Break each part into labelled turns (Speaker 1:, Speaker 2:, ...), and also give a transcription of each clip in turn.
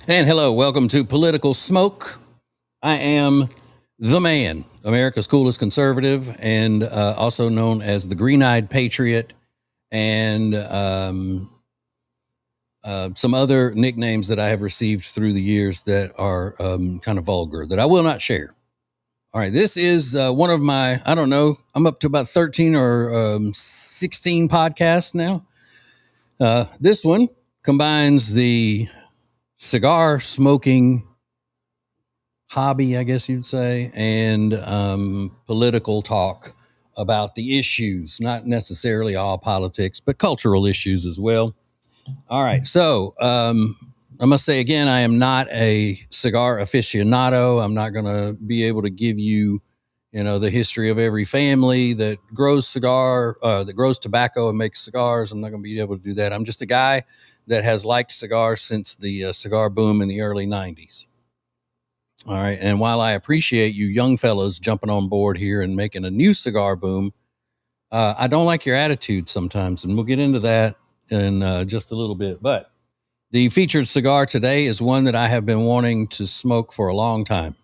Speaker 1: And hello, welcome to Political Smoke. I am the man, America's coolest conservative, and also known as the green-eyed patriot, and some other nicknames that I have received through the years that are kind of vulgar that I will not share. All right, this is one of my, I don't know, I'm up to about 13 or 16 podcasts now. This one combines the cigar smoking hobby, I guess you'd say, and political talk about the issues, not necessarily all politics, but cultural issues as well. All right. So I must say again, I am not a cigar aficionado. I'm not going to be able to give you, the history of every family that grows that grows tobacco and makes cigars. I'm not going to be able to do that. I'm just a guy that has liked cigars since the cigar boom in the early 90s. All right. And while I appreciate you young fellas jumping on board here and making a new cigar boom, I don't like your attitude sometimes. And we'll get into that in just a little bit. But the featured cigar today is one that I have been wanting to smoke for a long time.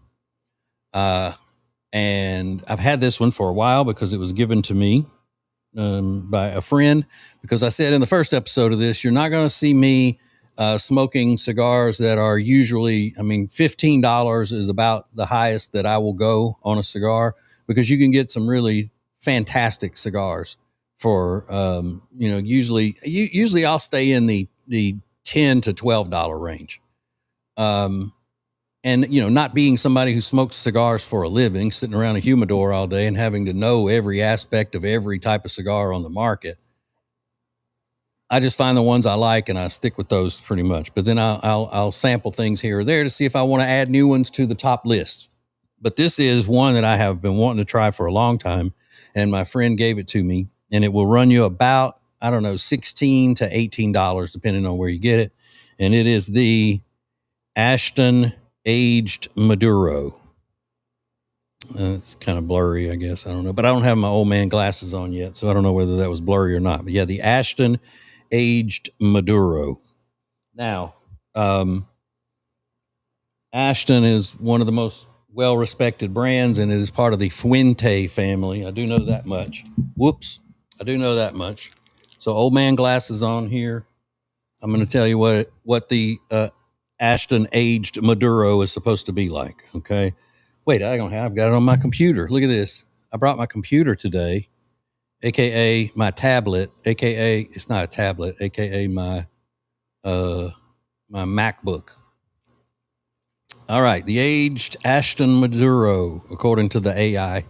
Speaker 1: And I've had this one for a while because it was given to me by a friend. Because I said in the first episode of this, you're not going to see me smoking cigars that are usually, $15 is about the highest that I will go on a cigar, because you can get some really fantastic cigars for, usually I'll stay in the $10 to $12 range. And, not being somebody who smokes cigars for a living, sitting around a humidor all day and having to know every aspect of every type of cigar on the market, I just find the ones I like and I stick with those pretty much. But then I'll sample things here or there to see if I want to add new ones to the top list. But this is one that I have been wanting to try for a long time, and my friend gave it to me, and it will run you about, $16 to $18, depending on where you get it. And it is the Ashton Aged Maduro. It's kind of blurry, I guess. I don't know. But I don't have my old man glasses on yet, so I don't know whether that was blurry or not. But yeah, the Ashton Aged Maduro. Now, Ashton is one of the most well-respected brands, and it is part of the Fuente family. I do know that much. Whoops. I do know that much. So old man glasses on here. I'm going to tell you what the Ashton Aged Maduro is supposed to be like. Okay. Wait, I've got it on my computer. Look at this. I brought my computer today, AKA my tablet, AKA it's not a tablet, AKA my MacBook. All right. The aged Ashton Maduro, according to the AI,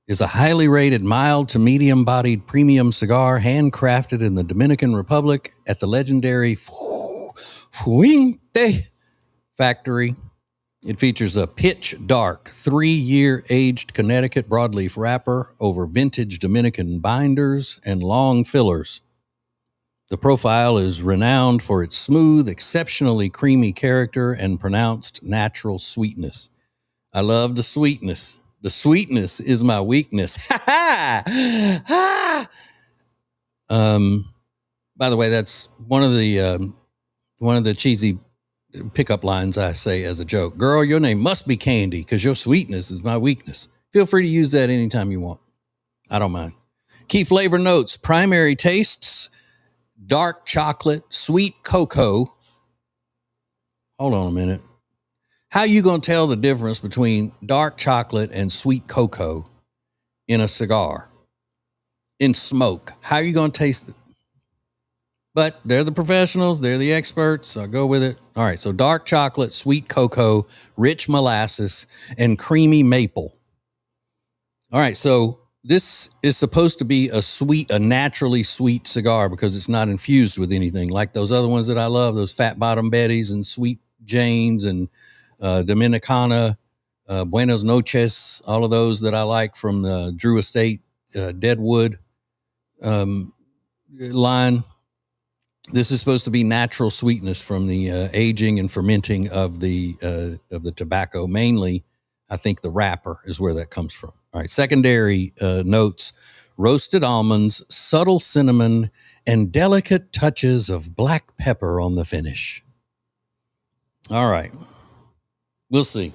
Speaker 1: is a highly rated mild to medium-bodied premium cigar handcrafted in the Dominican Republic at the legendary Fuente factory. It features a pitch dark 3-year aged Connecticut broadleaf wrapper over vintage Dominican binders and long fillers. The profile is renowned for its smooth, exceptionally creamy character and pronounced natural sweetness. I love the sweetness. The sweetness is my weakness. Ha ha! By the way, that's one of the cheesy pickup lines I say as a joke. Girl, your name must be Candy because your sweetness is my weakness. Feel free to use that anytime you want. I don't mind. Key flavor notes: primary tastes, dark chocolate, sweet cocoa. Hold on a minute. How you going to tell the difference between dark chocolate and sweet cocoa in a cigar? In smoke, how are you going to taste it? But they're the professionals. They're the experts. So I'll go with it. All right. So dark chocolate, sweet cocoa, rich molasses, and creamy maple. All right. So this is supposed to be a naturally sweet cigar because it's not infused with anything like those other ones that I love, those fat bottom Bettys and Sweet Janes and Dominicana, Buenos Noches, all of those that I like from the Drew Estate Deadwood line. This is supposed to be natural sweetness from the aging and fermenting of the tobacco. Mainly, I think the wrapper is where that comes from. All right, secondary notes: roasted almonds, subtle cinnamon, and delicate touches of black pepper on the finish. All right. We'll see.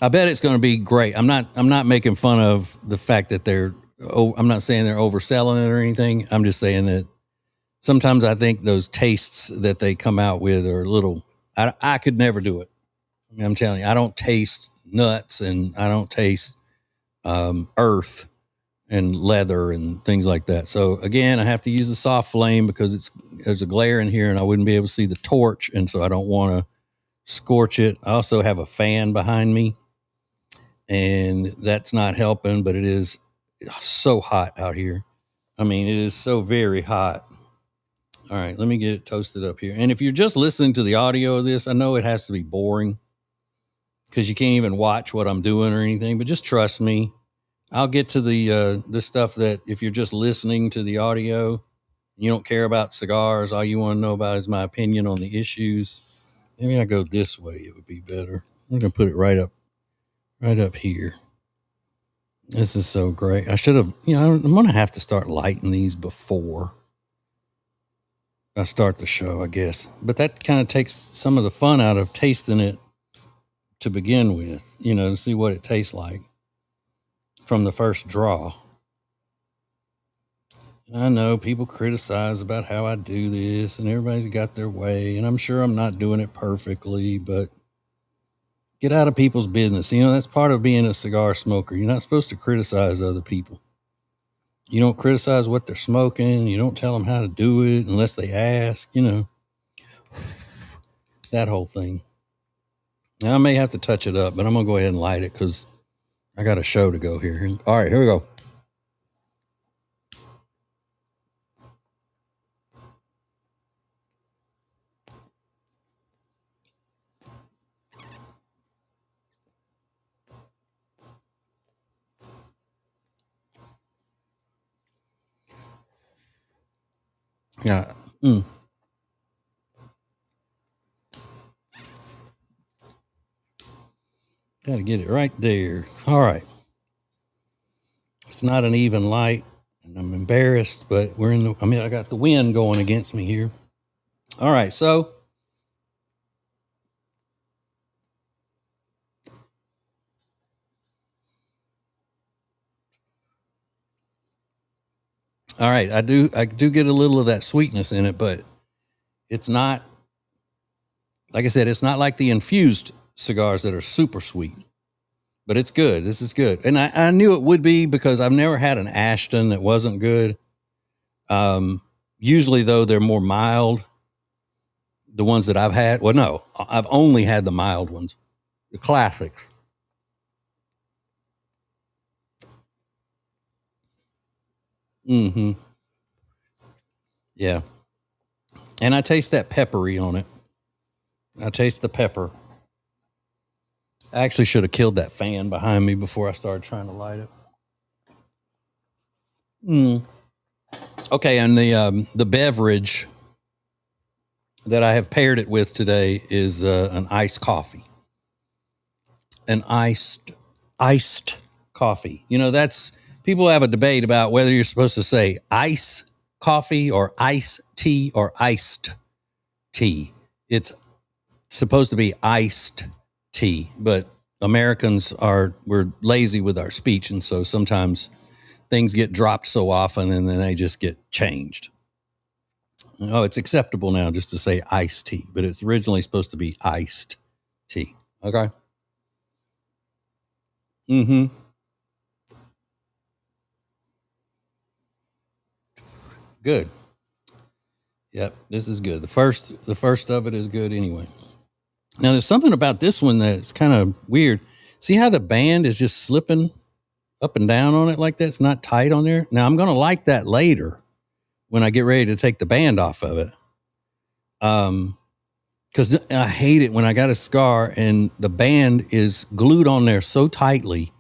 Speaker 1: I bet it's going to be great. I'm not making fun of the fact that I'm not saying they're overselling it or anything. I'm just saying that sometimes I think those tastes that they come out with are a little, I could never do it. I mean, I'm telling you, I don't taste nuts and I don't taste earth and leather and things like that. So again, I have to use a soft flame because there's a glare in here and I wouldn't be able to see the torch. And so I don't want to scorch it. I also have a fan behind me and that's not helping, but it is so hot out here. I mean, it is so very hot. All right, let me get it toasted up here. And if you're just listening to the audio of this, I know it has to be boring because you can't even watch what I'm doing or anything, but just trust me. I'll get to the stuff that if you're just listening to the audio, you don't care about cigars, all you want to know about is my opinion on the issues. Maybe I go this way, it would be better. I'm going to put it right up here. This is so great. I should have, I'm going to have to start lighting these before I start the show, I guess. But that kind of takes some of the fun out of tasting it to begin with, to see what it tastes like from the first draw. And I know people criticize about how I do this and everybody's got their way. And I'm sure I'm not doing it perfectly, but get out of people's business. That's part of being a cigar smoker. You're not supposed to criticize other people. You don't criticize what they're smoking. You don't tell them how to do it unless they ask, that whole thing. Now I may have to touch it up, but I'm going to go ahead and light it because I got a show to go here. All right, here we go. Yeah. Got to get it right there. All right. It's not an even light, and I'm embarrassed, but I got the wind going against me here. All right, so all right, I do get a little of that sweetness in it, but it's not, like I said, it's not like the infused cigars that are super sweet. But it's good. This is good. And I knew it would be because I've never had an Ashton that wasn't good. Usually, though, they're more mild. The ones that I've had. Well, no, I've only had the mild ones. The classics. Mm-hmm. Yeah. And I taste that peppery on it. I taste the pepper. I actually should have killed that fan behind me before I started trying to light it. Okay, and the beverage that I have paired it with today is an iced coffee. An iced coffee. That's people have a debate about whether you're supposed to say ice coffee or ice tea or iced tea. It's supposed to be iced tea, but Americans we're lazy with our speech, and so sometimes things get dropped so often and then they just get changed. Oh, it's acceptable now just to say iced tea, but it's originally supposed to be iced tea. Okay. Mm-hmm. Good. Yep, this is good. The first of it is good anyway. Now there's something about this one that's kind of weird. See how the band is just slipping up and down on it like that? It's not tight on there. Now I'm going to like that later when I get ready to take the band off of it. Because I hate it when I got a cigar and the band is glued on there so tightly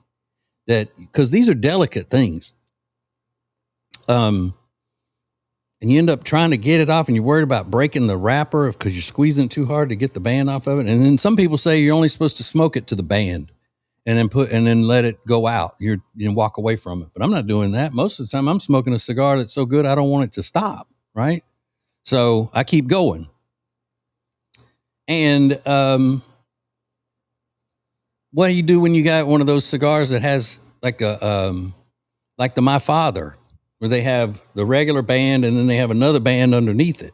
Speaker 1: that, because these are delicate things. And you end up trying to get it off and you're worried about breaking the wrapper because you're squeezing it too hard to get the band off of it. And then some people say you're only supposed to smoke it to the band and then let it go out. You walk away from it. But I'm not doing that. Most of the time I'm smoking a cigar that's so good I don't want it to stop, right? So I keep going. And what do you do when you got one of those cigars that has like the My Father, where they have the regular band and then they have another band underneath it?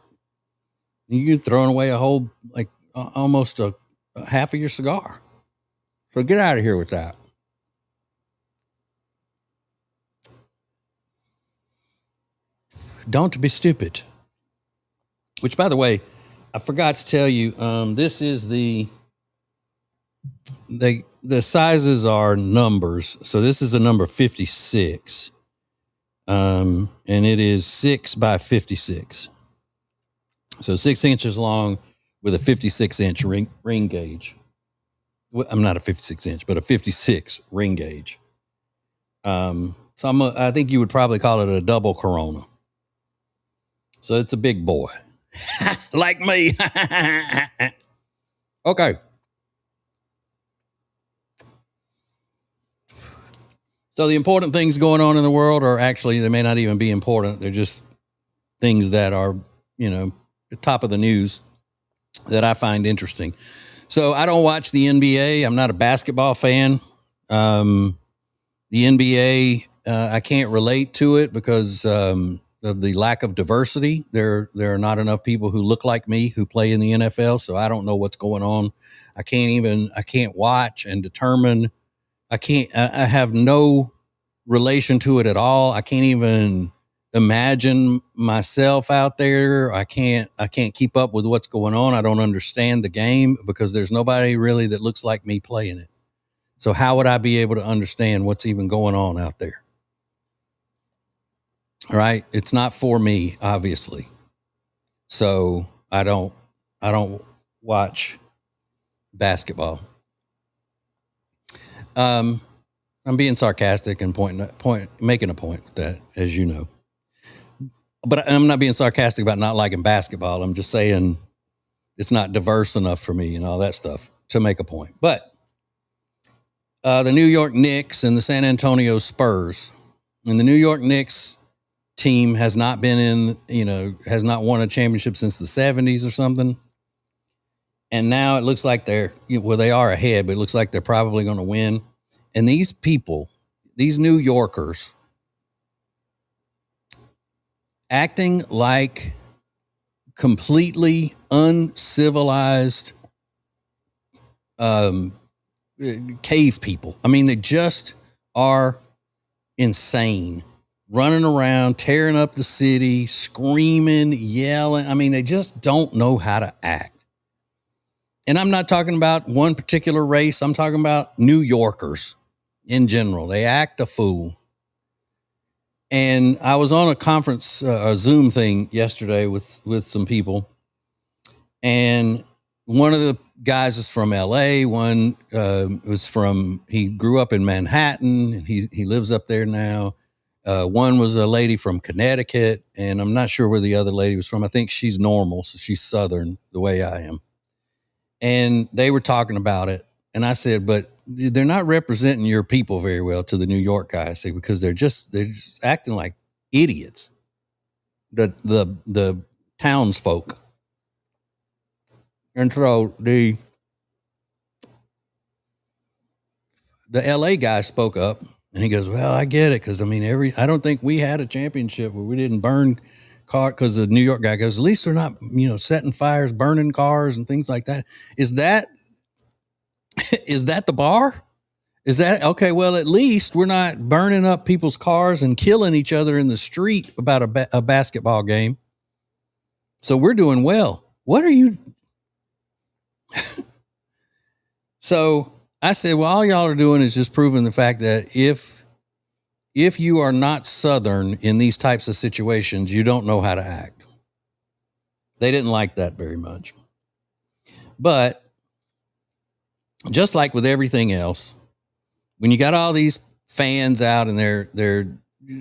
Speaker 1: You're throwing away a whole, like almost a half of your cigar. So get out of here with that. Don't be stupid. Which, by the way, I forgot to tell you, this is the sizes are numbers. So this is a number 56. And it is 6 by 56. So 6 inches long with a 56-inch ring gauge. Well, I'm not a 56-inch, but a 56 ring gauge. So I think you would probably call it a double Corona. So it's a big boy. Like me. Okay. So the important things going on in the world are actually, they may not even be important. They're just things that are, the top of the news that I find interesting. So I don't watch the NBA. I'm not a basketball fan. The NBA, I can't relate to it because of the lack of diversity. There are not enough people who look like me who play in the NFL. So I don't know what's going on. I can't watch and determine. I have no relation to it at all. I can't even imagine myself out there. I can't keep up with what's going on. I don't understand the game because there's nobody really that looks like me playing it. So how would I be able to understand what's even going on out there? All right. It's not for me, obviously. So I don't watch basketball. I'm being sarcastic and making a point with that, as you know. But I'm not being sarcastic about not liking basketball. I'm just saying it's not diverse enough for me and all that stuff to make a point. But the New York Knicks and the San Antonio Spurs, and the New York Knicks team has not been has not won a championship since the 70s or something. And now it looks like they are ahead, but it looks like they're probably going to win. And these people, these New Yorkers, acting like completely uncivilized cave people. I mean, they just are insane, running around, tearing up the city, screaming, yelling. I mean, they just don't know how to act. And I'm not talking about one particular race. I'm talking about New Yorkers in general. They act a fool. And I was on a conference, a Zoom thing yesterday with some people. And one of the guys is from LA. One he grew up in Manhattan, and he lives up there now. One was a lady from Connecticut, and I'm not sure where the other lady was from. I think she's normal, so she's Southern the way I am. And they were talking about it. And I said, but they're not representing your people very well to the New York guys, because they're just acting like idiots. The townsfolk. And so the LA guy spoke up, and he goes, well, I get it. Cause I mean, I don't think we had a championship where we didn't burn car. Cause the New York guy goes, at least they're not, setting fires, burning cars and things like that. Is that the bar? Is that okay? Well, at least we're not burning up people's cars and killing each other in the street about a basketball game. So we're doing well. What are you? So I said, well, all y'all are doing is just proving the fact that if you are not Southern in these types of situations, you don't know how to act. They didn't like that very much. But just like with everything else, when you got all these fans out and they're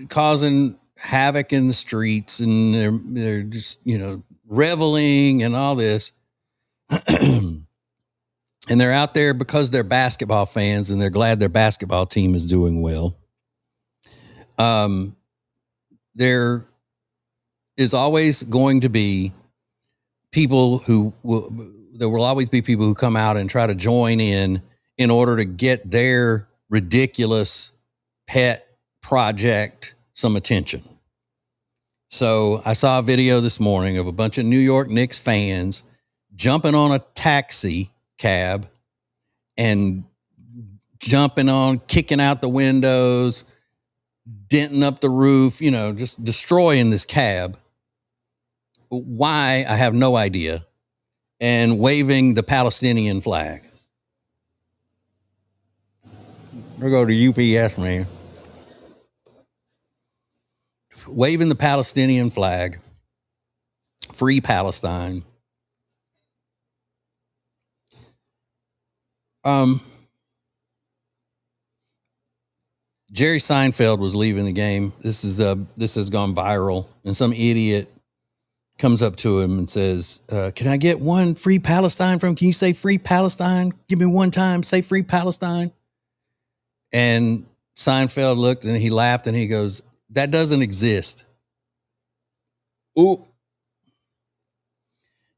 Speaker 1: causing havoc in the streets and they're just, reveling and all this, and they're out there because they're basketball fans and they're glad their basketball team is doing well. There is always going to be people there will always be people who come out and try to join in order to get their ridiculous pet project some attention. So I saw a video this morning of a bunch of New York Knicks fans jumping on a taxi cab and jumping on, kicking out the windows, denting up the roof, just destroying this cab. Why, I have no idea. And waving the Palestinian flag. We'll go to UPS, man. Waving the Palestinian flag. Free Palestine. Jerry Seinfeld was leaving the game. This has gone viral, and some idiot comes up to him and says, can I get one free Palestine can you say free Palestine? Give me one time, say free Palestine. And Seinfeld looked and he laughed and he goes, that doesn't exist. Ooh.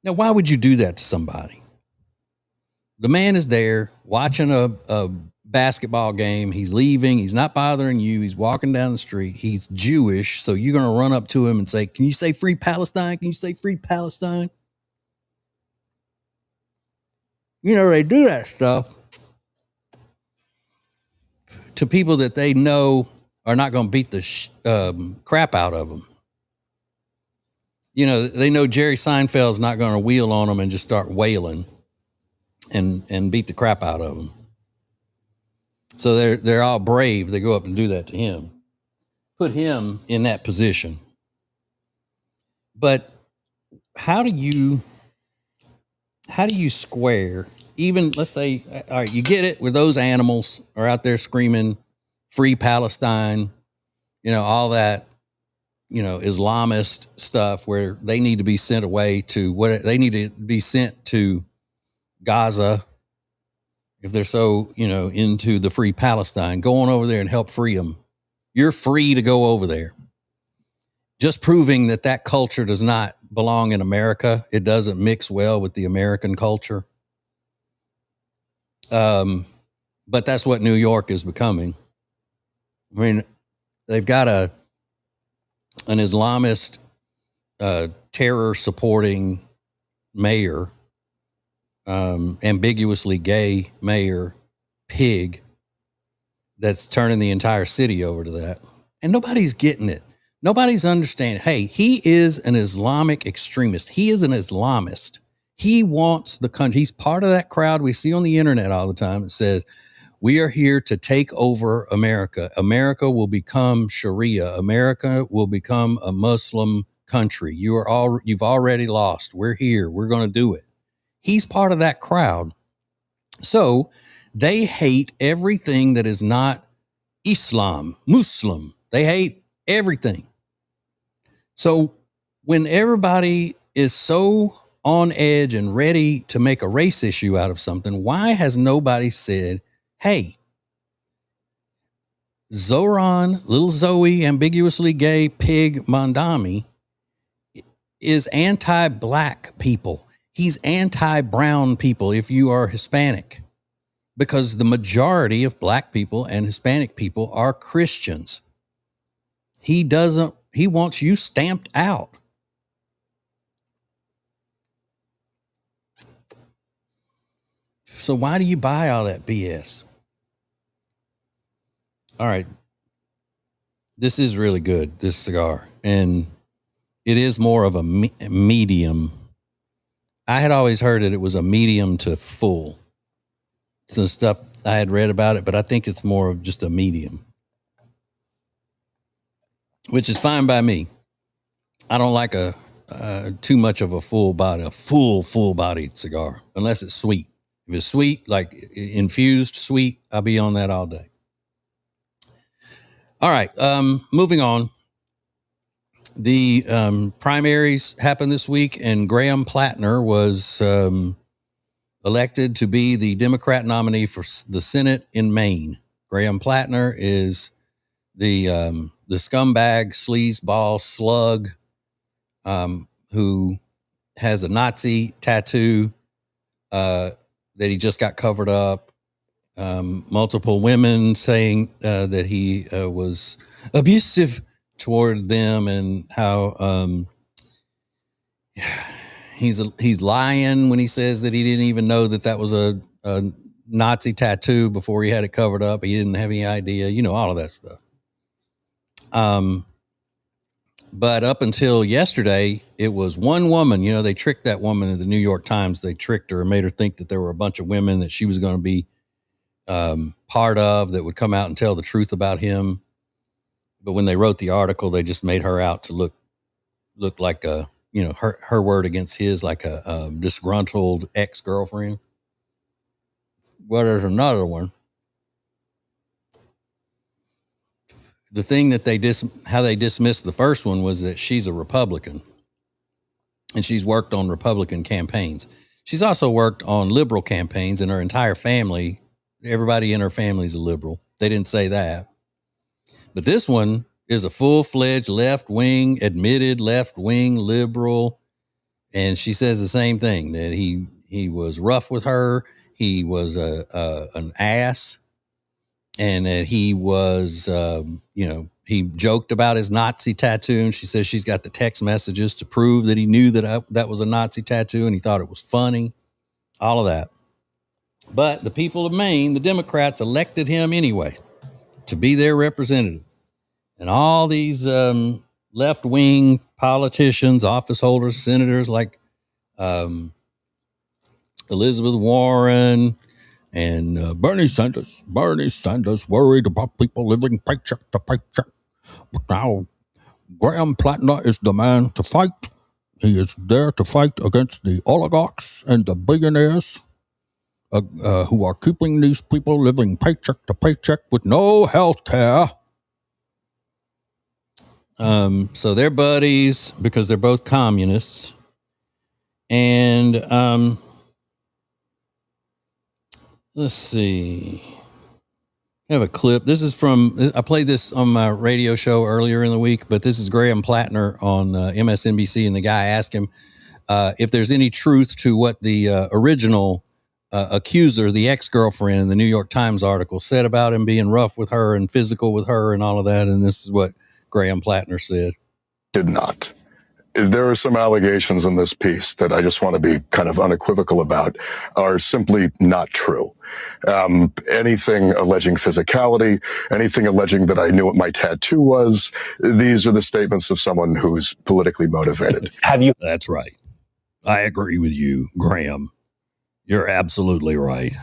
Speaker 1: Now, why would you do that to somebody? The man is there watching a basketball game. He's leaving. He's not bothering you. He's walking down the street. He's Jewish. So you're going to run up to him and say, can you say free Palestine? Can you say free Palestine? They do that stuff to people that they know are not going to beat the crap out of them. They know Jerry Seinfeld's not going to wheel on them and just start wailing and beat the crap out of them. So they're all brave. They go up and do that to him. Put him in that position. But how do you square, even, let's say, all right, you get it where those animals are out there screaming free Palestine, all that, Islamist stuff where they need to be sent away to they need to be sent to Gaza. If they're so, into the free Palestine, go on over there and help free them. You're free to go over there. Just proving that culture does not belong in America. It doesn't mix well with the American culture. But that's what New York is becoming. I mean, they've got an Islamist, terror supporting mayor, ambiguously gay mayor pig that's turning the entire city over to that. And nobody's getting it. Nobody's understanding. Hey, he is an Islamic extremist. He is an Islamist. He wants the country. He's part of that crowd we see on the internet all the time. It says, we are here to take over America. America will become Sharia. America will become a Muslim country. You've already lost. We're here. We're going to do it. He's part of that crowd. So they hate everything that is not Islam, Muslim. They hate everything. So when everybody is so on edge and ready to make a race issue out of something, why has nobody said, hey, Zoran, little Zoe, ambiguously gay pig Mondami is anti-black people. He's anti-brown people if you are Hispanic, because the majority of black people and Hispanic people are Christians. He wants you stamped out. So why do you buy all that BS? All right. This is really good, this cigar. And it is more of a medium. I had always heard that it was a medium to full. Some stuff I had read about it, but I think it's more of just a medium, which is fine by me. I don't like too much of a full-bodied cigar, unless it's sweet. If it's sweet, like infused sweet, I'll be on that all day. All right, moving on. The primaries happened this week, and Graham Plattner was elected to be the Democrat nominee for the Senate in Maine. Graham Plattner is the scumbag, sleazeball, slug, who has a Nazi tattoo that he just got covered up. Multiple women saying that he was abusive toward them, and how he's lying when he says that he didn't even know that was a Nazi tattoo before he had it covered up. He didn't have any idea, all of that stuff. But up until yesterday, it was one woman. They tricked that woman in the New York Times. They tricked her and made her think that there were a bunch of women that she was going to be part of that would come out and tell the truth about him. But when they wrote the article, they just made her out to look like her word against his, like a disgruntled ex-girlfriend. Well, there's another one. The thing that how they dismissed the first one was that she's a Republican and she's worked on Republican campaigns. She's also worked on liberal campaigns, and her entire family, everybody in her family is a liberal. They didn't say that. But this one is a full-fledged left-wing, admitted left-wing liberal. And she says the same thing, that he was rough with her. He was an ass. And that he was, he joked about his Nazi tattoo. And she says she's got the text messages to prove that he knew that was a Nazi tattoo and he thought it was funny. All of that. But the people of Maine, the Democrats, elected him anyway to be their representative. And all these left-wing politicians, office holders, senators like Elizabeth Warren and Bernie Sanders worried about people living paycheck to paycheck. But now Graham Plattner is the man to fight. He is there to fight against the oligarchs and the billionaires who are keeping these people living paycheck to paycheck with no health care. So they're buddies because they're both communists. And let's see. I have a clip. This is I played this on my radio show earlier in the week, but this is Graham Plattner on MSNBC, and the guy asked him if there's any truth to what the original accuser, the ex-girlfriend in the New York Times article, said about him being rough with her and physical with her and all of that. And this is what Graham Plattner said.
Speaker 2: Did not. There are some allegations in this piece that I just want to be kind of unequivocal about are simply not true. Anything alleging physicality, anything alleging that I knew what my tattoo was, these are the statements of someone who's politically motivated.
Speaker 1: That's right. I agree with you, Graham. You're absolutely right.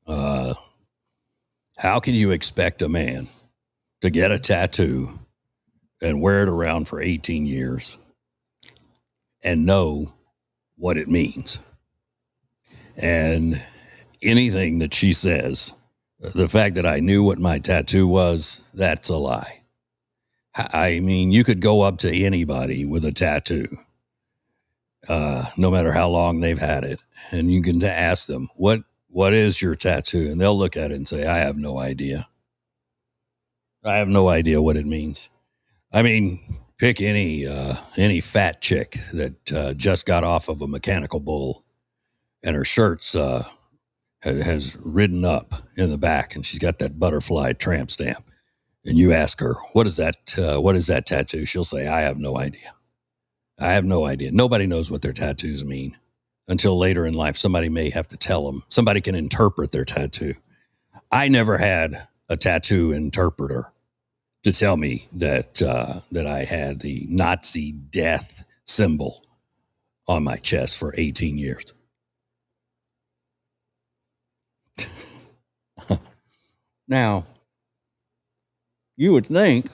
Speaker 1: How can you expect a man to get a tattoo and wear it around for 18 years and know what it means? And anything that she says, the fact that I knew what my tattoo was, that's a lie. I mean, you could go up to anybody with a tattoo, no matter how long they've had it, and you can ask them, what is your tattoo? And they'll look at it and say, I have no idea. I have no idea what it means. I mean, pick any fat chick that just got off of a mechanical bull and her shirt's has ridden up in the back, and she's got that butterfly tramp stamp. And you ask her, what is that tattoo? She'll say, I have no idea. I have no idea. Nobody knows what their tattoos mean until later in life. Somebody may have to tell them. Somebody can interpret their tattoo. I never had a tattoo interpreter to tell me that I had the Nazi death symbol on my chest for 18 years. Now, you would think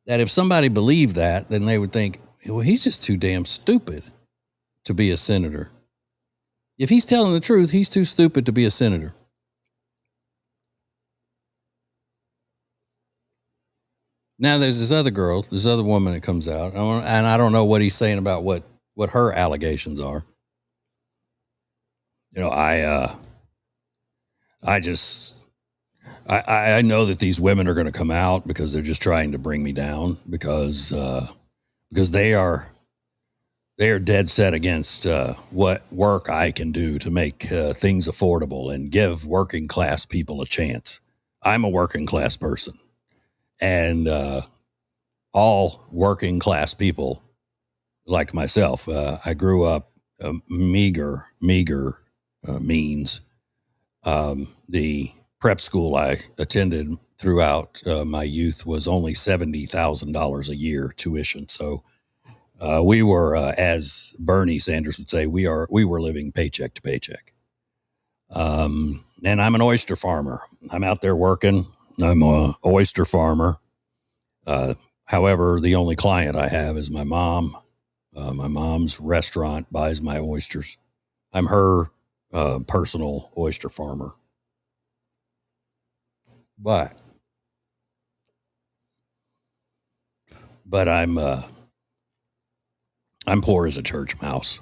Speaker 1: that if somebody believed that, then they would think, well, he's just too damn stupid to be a senator. If he's telling the truth, he's too stupid to be a senator. Now there's this other woman that comes out, and I don't know what he's saying about what her allegations are. You know, I know that these women are going to come out because they're just trying to bring me down because because they are dead set against what work I can do to make things affordable and give working class people a chance. I'm a working class person, and all working class people like myself, I grew up meager means. The prep school I attended throughout my youth was only $70,000 a year tuition. So we were, as Bernie Sanders would say, we were living paycheck to paycheck. And I'm an oyster farmer. I'm out there working. I'm an oyster farmer. However, the only client I have is my mom. My mom's restaurant buys my oysters. I'm her personal oyster farmer. But I'm poor as a church mouse.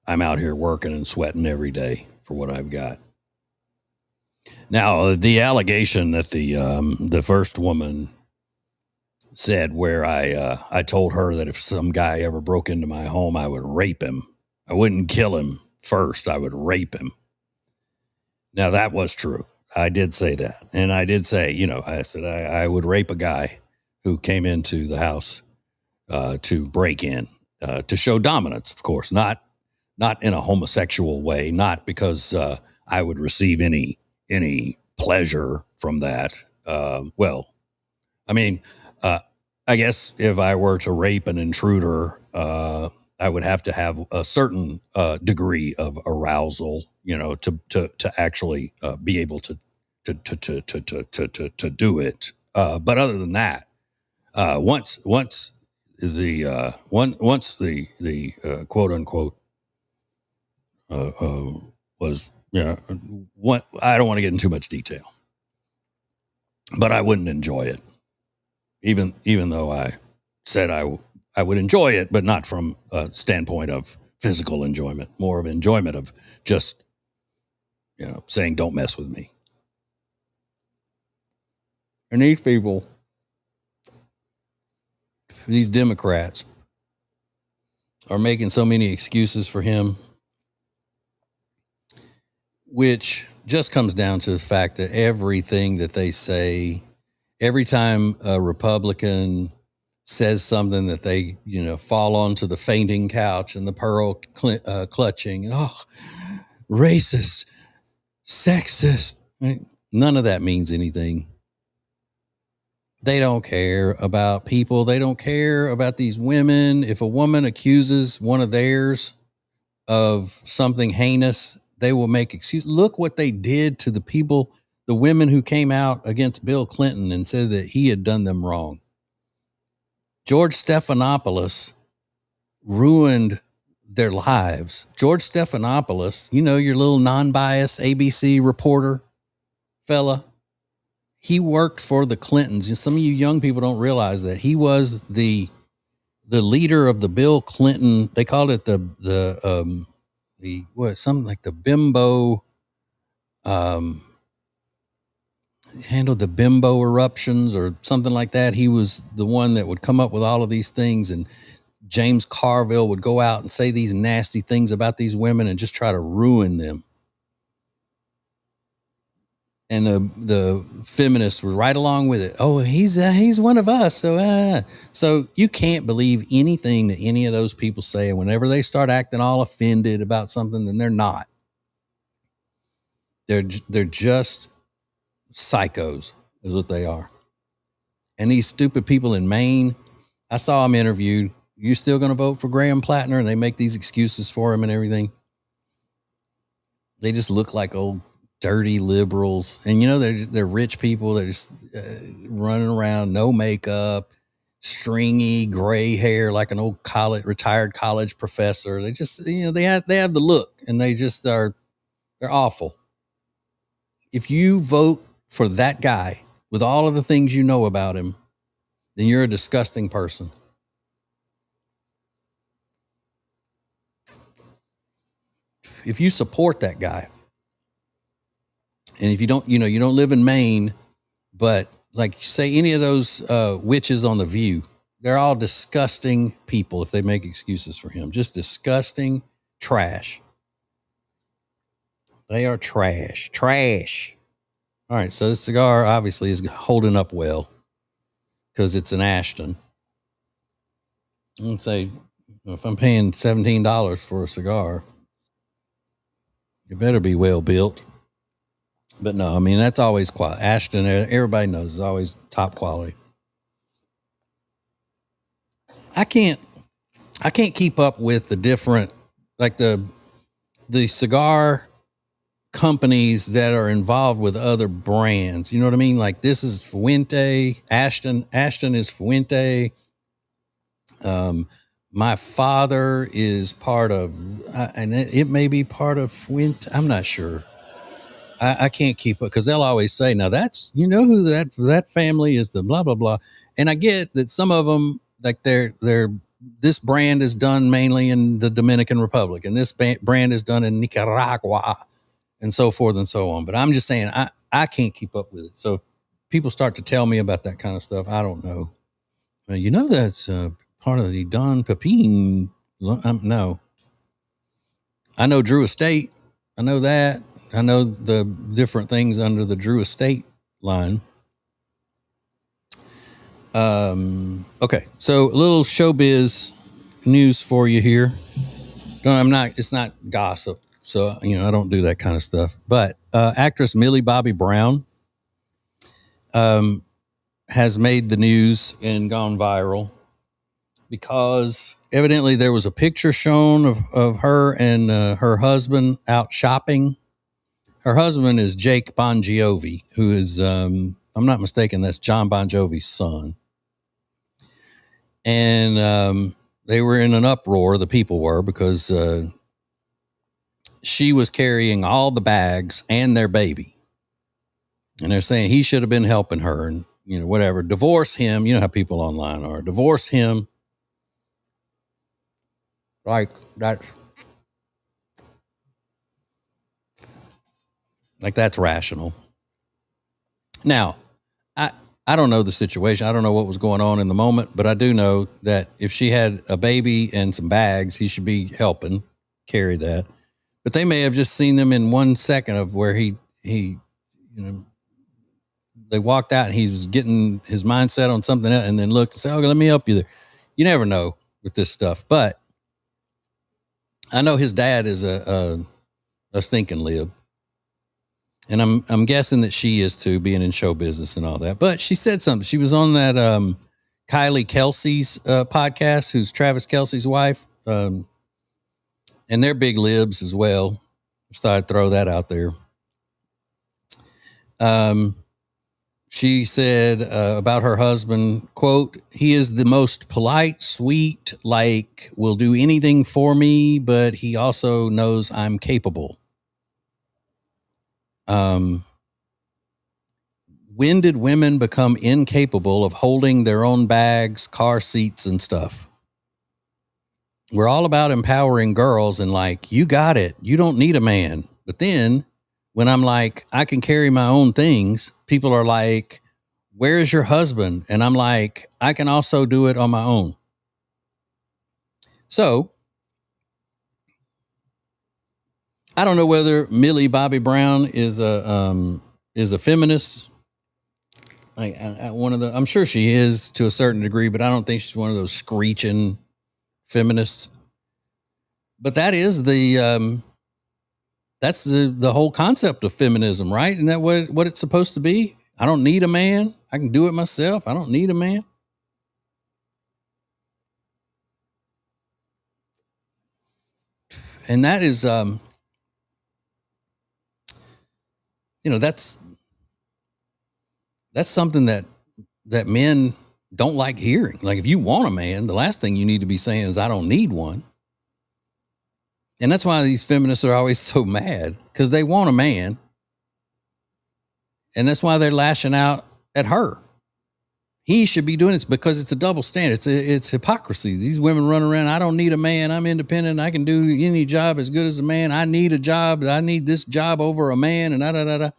Speaker 1: I'm out here working and sweating every day for what I've got. Now, the allegation that the first woman said, where I told her that if some guy ever broke into my home, I would rape him. I wouldn't kill him first. I would rape him. Now, that was true. I did say that. And I did say, I said I would rape a guy who came into the house to break in, to show dominance, of course, not in a homosexual way, not because I would receive any pleasure from that. I guess if I were to rape an intruder, I would have to have a certain degree of arousal, to actually be able to do it. But other than that, once the quote unquote was, what, I don't want to get into too much detail, but I wouldn't enjoy it. Even though I said I would enjoy it, but not from a standpoint of physical enjoyment, more of enjoyment of just, saying, don't mess with me. And these people, these Democrats, are making so many excuses for him, which just comes down to the fact that everything that they say, every time a Republican says something that they, fall onto the fainting couch and the pearl clutching, and racist, sexist. None of that means anything. They don't care about people. They don't care about these women. If a woman accuses one of theirs of something heinous, they will make excuses. Look what they did to the people, the women who came out against Bill Clinton and said that he had done them wrong. George Stephanopoulos ruined their lives. George Stephanopoulos, your little non-biased ABC reporter fella, he worked for the Clintons. And some of you young people don't realize that he was the leader of the Bill Clinton. They called it something like the bimbo, handled the bimbo eruptions or something like that. He was the one that would come up with all of these things, and James Carville would go out and say these nasty things about these women and just try to ruin them. And the feminists were right along with it. Oh, he's one of us. So you can't believe anything that any of those people say. And whenever they start acting all offended about something, then they're not. They're just psychos is what they are. And these stupid people in Maine, I saw them interviewed. You still going to vote for Graham Plattner? And they make these excuses for him and everything. They just look like old dirty liberals. And they're rich people. They're just running around, no makeup, stringy gray hair, like an old retired college professor. They just, they have the look, and they're awful. If you vote for that guy with all of the things you know about him, then you're a disgusting person. If you support that guy, and if you don't, you don't live in Maine, but like say any of those witches on The View, they're all disgusting people if they make excuses for him. Just disgusting trash. They are trash. Trash. All right, so this cigar obviously is holding up well because it's an Ashton. I'm going to say, if I'm paying $17 for a cigar, it better be well built. But no, I mean, that's always quality. Ashton, everybody knows, is always top quality. I can't keep up with the different, like the cigar companies that are involved with other brands. You know what I mean? Like this is Fuente, Ashton is Fuente. My father is part of, and it may be part of Fuente. I'm not sure. I can't keep up because they'll always say, now that's, you know who that family is, the blah, blah, blah. And I get that some of them, like this brand is done mainly in the Dominican Republic and this brand is done in Nicaragua and so forth and so on. But I'm just saying, I can't keep up with it. So if people start to tell me about that kind of stuff, I don't know. You know, that's part of the Don Pepin. No. I know Drew Estate. I know that. I know the different things under the Drew Estate line. Okay, so a little showbiz news for you here. No, it's not gossip. So, I don't do that kind of stuff. But actress Millie Bobby Brown has made the news and gone viral because evidently there was a picture shown of her and her husband out shopping. Her husband is Jake Bon Jovi, who is, I'm not mistaken, that's John Bon Jovi's son. And they were in an uproar, the people were, because she was carrying all the bags and their baby. And they're saying he should have been helping her and, whatever. Divorce him. You know how people online are. Divorce him. Like that's rational. Now, I don't know the situation. I don't know what was going on in the moment, but I do know that if she had a baby and some bags, he should be helping carry that. But they may have just seen them in 1 second of where he they walked out and he was getting his mindset on something else and then looked and said, okay, let me help you there. You never know with this stuff. But I know his dad is a stinking lib. And I'm guessing that she is too, being in show business and all that. But she said something. She was on that Kylie Kelsey's podcast, who's Travis Kelsey's wife. And they're big libs as well. Just thought I'd throw that out there. She said about her husband, quote, he is the most polite, sweet, like will do anything for me, but he also knows I'm capable. When did women become incapable of holding their own bags, car seats, and stuff? We're all about empowering girls and like, you got it. You don't need a man. But then when I'm like, I can carry my own things, people are like, where is your husband? And I'm like, I can also do it on my own. So I don't know whether Millie Bobby Brown is a feminist. I'm sure she is to a certain degree, but I don't think she's one of those screeching feminists. But that is that's the whole concept of feminism, right? Isn't that what it's supposed to be? I don't need a man. I can do it myself. I don't need a man. And that is, that's something that men don't like hearing. Like if you want a man, the last thing you need to be saying is I don't need one. And that's why these feminists are always so mad, because they want a man. And that's why they're lashing out at her. He should be doing this because it's a double standard. It's hypocrisy. These women run around, I don't need a man. I'm independent. I can do any job as good as a man. I need a job. I need this job over a man and da.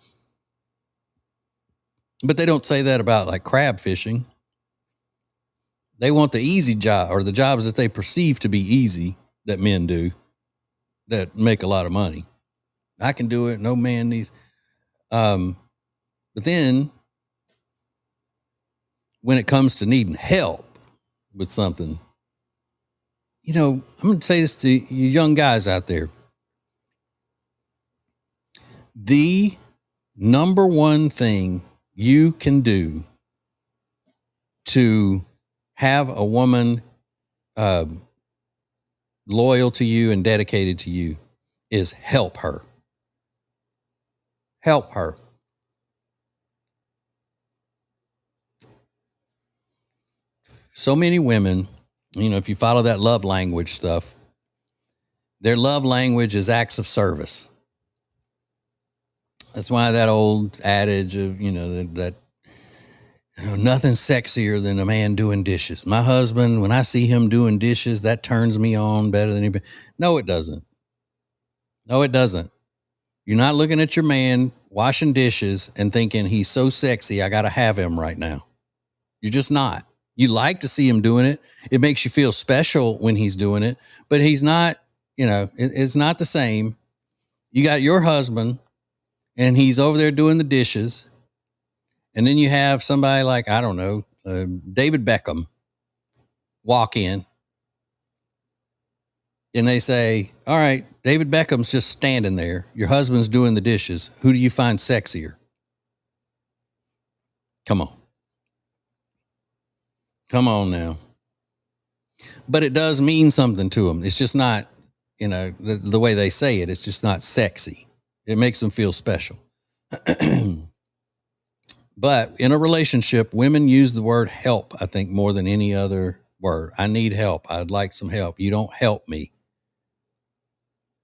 Speaker 1: But they don't say that about like crab fishing. They want the easy job, or the jobs that they perceive to be easy that men do that make a lot of money. I can do it. No man needs. But then when it comes to needing help with something, you know, I'm going to say this to you young guys out there. The number one thing you can do to have a woman loyal to you and dedicated to you is help her. Help her. So many women, you know, if you follow that love language stuff, their love language is acts of service. That's why that old adage of, you know, that you know, nothing's sexier than a man doing dishes. My husband, when I see him doing dishes, that turns me on better than anybody. No, it doesn't. No, it doesn't. You're not looking at your man washing dishes and thinking he's so sexy, I got to have him right now. You're just not. You like to see him doing it. It makes you feel special when he's doing it, but he's not, you know, it's not the same. You got your husband and he's over there doing the dishes. And then you have somebody like, I don't know, David Beckham walk in and they say, all right, David Beckham's just standing there. Your husband's doing the dishes. Who do you find sexier? Come on. Come on now. But it does mean something to them. It's just not, you know, the way they say it. It's just not sexy. It makes them feel special. But in a relationship, women use the word help, I think, more than any other word. I need help. I'd like some help. You don't help me.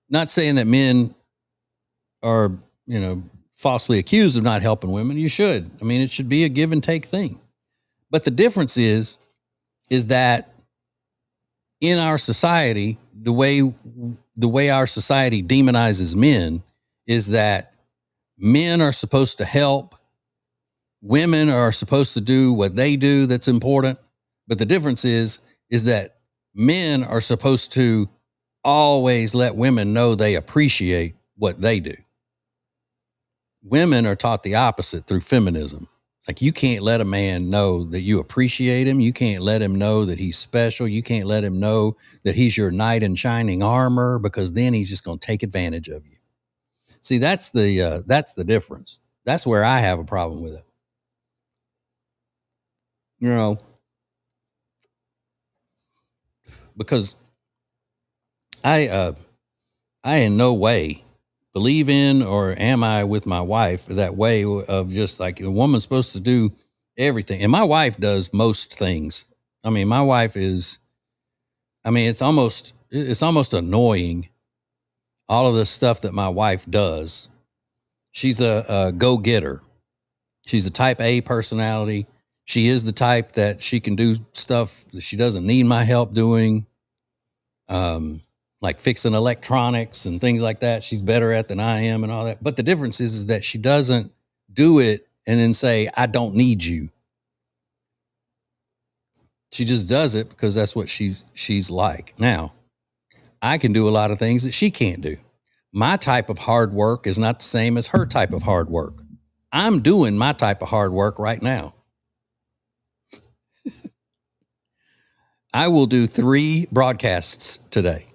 Speaker 1: Not saying that men are, you know, falsely accused of not helping women. You should. I mean, it should be a give and take thing. But the difference is that in our society, the way our society demonizes men is that men are supposed to help. Women are supposed to do what they do that's important. But the difference is that men are supposed to always let women know they appreciate what they do. Women are taught the opposite through feminism. Like, you can't let a man know that you appreciate him. You can't let him know that he's special. You can't let him know that he's your knight in shining armor, because then he's just going to take advantage of you. See, that's the difference. That's where I have a problem with it. You know, because I in no way believe in, or am I with my wife that way of just like a woman's supposed to do everything. And my wife does most things. I mean, my wife is, I mean, it's almost annoying, all of the stuff that my wife does. She's a go-getter. She's a type A personality. She is the type that she can do stuff that she doesn't need my help doing. Like fixing electronics and things like that. She's better at than I am and all that. But the difference is that she doesn't do it and then say, I don't need you. She just does it because that's what she's like. Now, I can do a lot of things that she can't do. My type of hard work is not the same as her type of hard work. I'm doing my type of hard work right now. I will do 3 broadcasts today,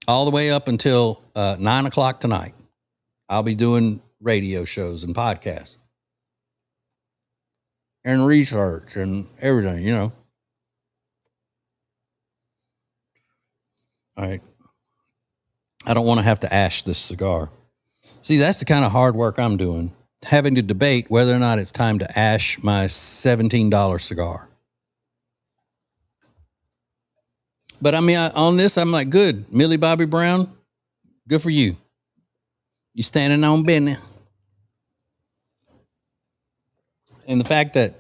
Speaker 1: all the way up until 9 o'clock tonight. I'll be doing radio shows and podcasts and research and everything, you know. All right. I don't want to have to ash this cigar. See, that's the kind of hard work I'm doing, having to debate whether or not it's time to ash my $17 cigar. But I mean, on this, I'm like, good. Millie Bobby Brown, good for you. You standing on business. And the fact that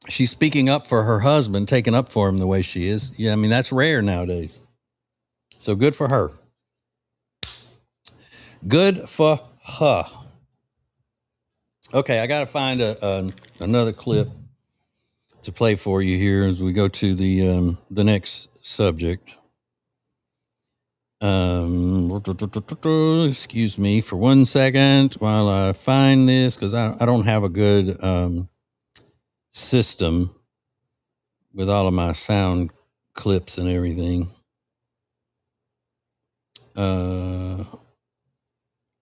Speaker 1: she's speaking up for her husband, taking up for him the way she is. Yeah, I mean, that's rare nowadays. So good for her. Good for her. Okay, I got to find another clip. to play for you here as we go to the next subject. Excuse me for 1 second while I find this, because I don't have a good system with all of my sound clips and everything.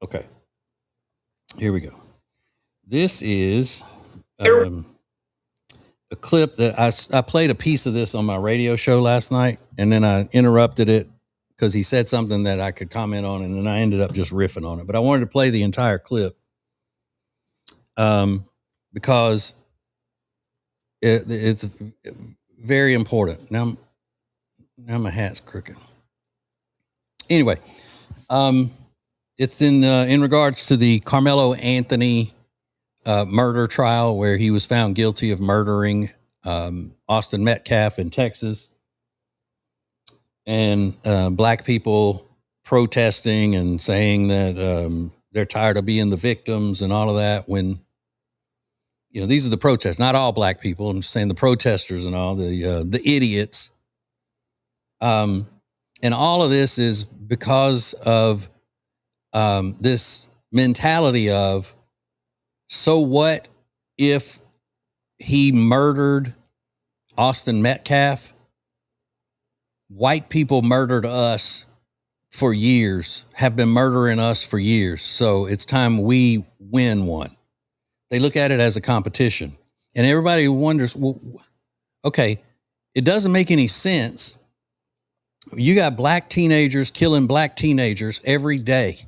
Speaker 1: Okay, here we go. This is a clip that I played a piece of this on my radio show last night, and then I interrupted it because he said something that I could comment on, and then I ended up just riffing on it. But I wanted to play the entire clip because it's very important. Now my hat's crooked. Anyway, it's in regards to the Carmelo Anthony murder trial, where he was found guilty of murdering Austin Metcalf in Texas, and black people protesting and saying that they're tired of being the victims and all of that. When, you know, these are the protests, not all black people. I'm just saying the protesters and all the idiots. And all of this is because of this mentality of, so what if he murdered Austin Metcalf? White people murdered us for years, have been murdering us for years. So it's time we win one. They look at it as a competition. And everybody wonders, well, okay, it doesn't make any sense. You got black teenagers killing black teenagers every day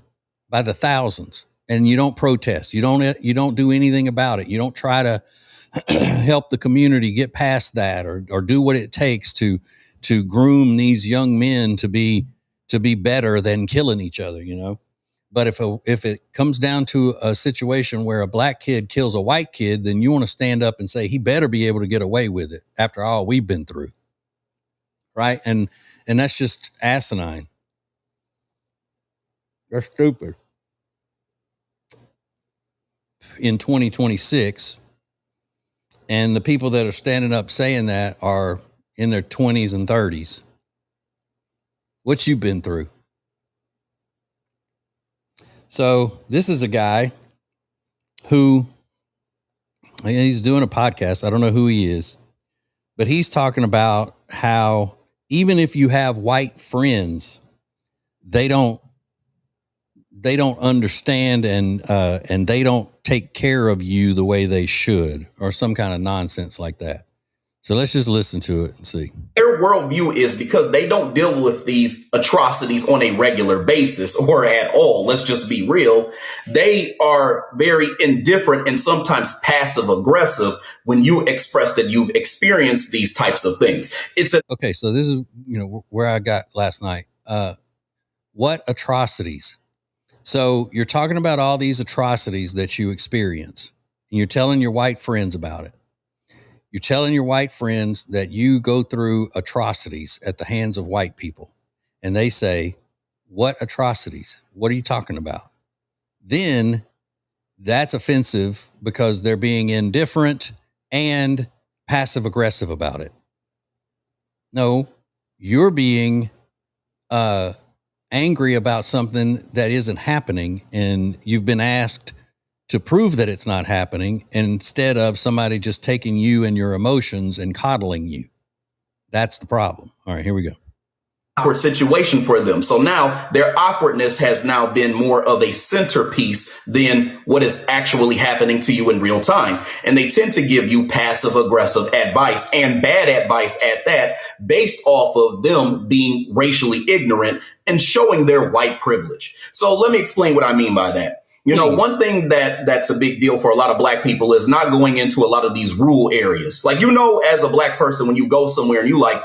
Speaker 1: by the thousands, and you don't protest. You don't do anything about it. You don't try to help the community get past that, or do what it takes to groom these young men to be better than killing each other, you know. But if it comes down to a situation where a black kid kills a white kid, then you want to stand up and say he better be able to get away with it after all we've been through. Right? And that's just asinine. They're stupid. In 2026, and the people that are standing up saying that are in their 20s and 30s. What you been through? So this is a guy who, he's doing a podcast. I don't know who he is, but he's talking about how even if you have white friends, they don't understand and they don't take care of you the way they should, or some kind of nonsense like that. So let's just listen to it and see.
Speaker 3: Their worldview is because they don't deal with these atrocities on a regular basis or at all. Let's just be real. They are very indifferent and sometimes passive aggressive when you express that you've experienced these types of things.
Speaker 1: Okay. So this is, you know, where I got last night. What atrocities? So you're talking about all these atrocities that you experience, and you're telling your white friends about it. You're telling your white friends that you go through atrocities at the hands of white people. And they say, what atrocities? What are you talking about? Then that's offensive because they're being indifferent and passive aggressive about it. No, you're being angry about something that isn't happening, and you've been asked to prove that it's not happening, instead of somebody just taking you and your emotions and coddling you. That's the problem. All right, here we go.
Speaker 3: Awkward situation for them. So now their awkwardness has now been more of a centerpiece than what is actually happening to you in real time. And they tend to give you passive aggressive advice, and bad advice at that, based off of them being racially ignorant and showing their white privilege. So let me explain what I mean by that. You know, one thing that's a big deal for a lot of black people is not going into a lot of these rural areas. Like, you know, as a black person, when you go somewhere and you like,